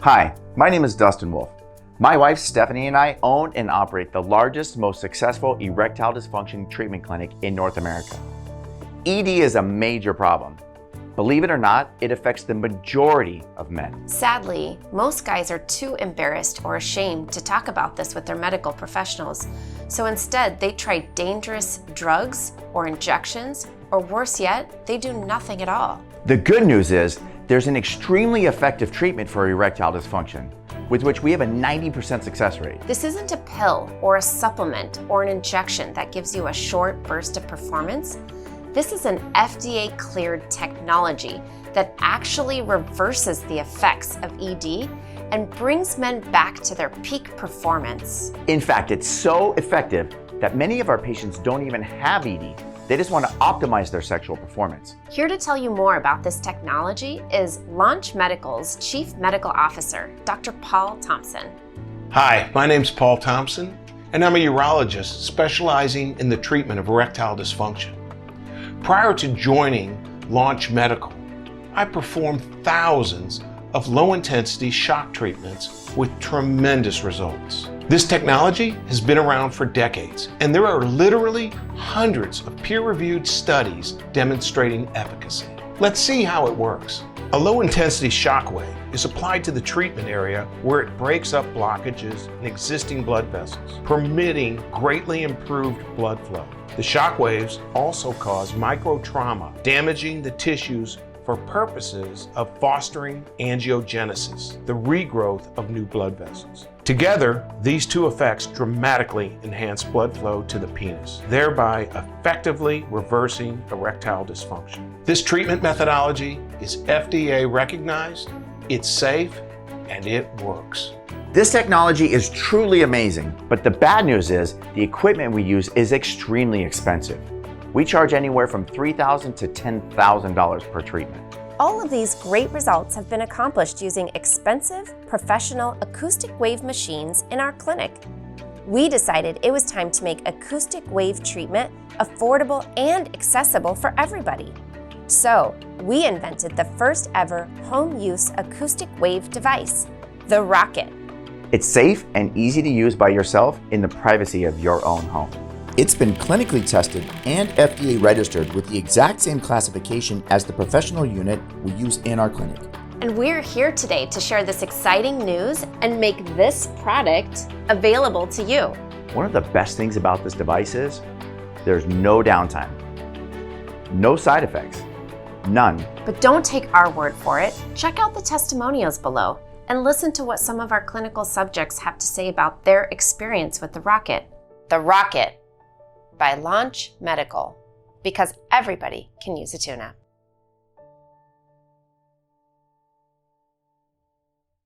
Hi, my name is Dustin Wolf. My wife Stephanie and I own and operate the largest, most successful erectile dysfunction treatment clinic in North America. ED is a major problem. Believe it or not, it affects the majority of men. Sadly, most guys are too embarrassed or ashamed to talk about this with their medical professionals. So instead, they try dangerous drugs or injections, or worse yet, they do nothing at all. The good news is there's an extremely effective treatment for erectile dysfunction, with which we have a 90% success rate. This isn't a pill or a supplement or an injection that gives you a short burst of performance. This is an FDA-cleared technology that actually reverses the effects of ED and brings men back to their peak performance. In fact, it's so effective that many of our patients don't even have ED. They just want to optimize their sexual performance. Here to tell you more about this technology is Launch Medical's Chief Medical Officer, Dr. Paul Thompson. Hi, my name's Paul Thompson, and I'm a urologist specializing in the treatment of erectile dysfunction. Prior to joining Launch Medical, I performed thousands of low-intensity shock treatments with tremendous results. This technology has been around for decades, and there are literally hundreds of peer-reviewed studies demonstrating efficacy. Let's see how it works. A low-intensity shock wave is applied to the treatment area where it breaks up blockages in existing blood vessels, permitting greatly improved blood flow. The shock waves also cause microtrauma, damaging the tissues for purposes of fostering angiogenesis, the regrowth of new blood vessels. Together, these two effects dramatically enhance blood flow to the penis, thereby effectively reversing erectile dysfunction. This treatment methodology is FDA recognized, it's safe, and it works. This technology is truly amazing, but the bad news is the equipment we use is extremely expensive. We charge anywhere from $3,000 to $10,000 per treatment. All of these great results have been accomplished using expensive, professional acoustic wave machines in our clinic. We decided it was time to make acoustic wave treatment affordable and accessible for everybody. So, we invented the first ever home-use acoustic wave device, the Rocket. It's safe and easy to use by yourself in the privacy of your own home. It's been clinically tested and FDA registered with the exact same classification as the professional unit we use in our clinic. And we're here today to share this exciting news and make this product available to you. One of the best things about this device is there's no downtime, no side effects, none. But don't take our word for it. Check out the testimonials below and listen to what some of our clinical subjects have to say about their experience with the Rocket. The Rocket by Launch Medical, because everybody can use a tune-up.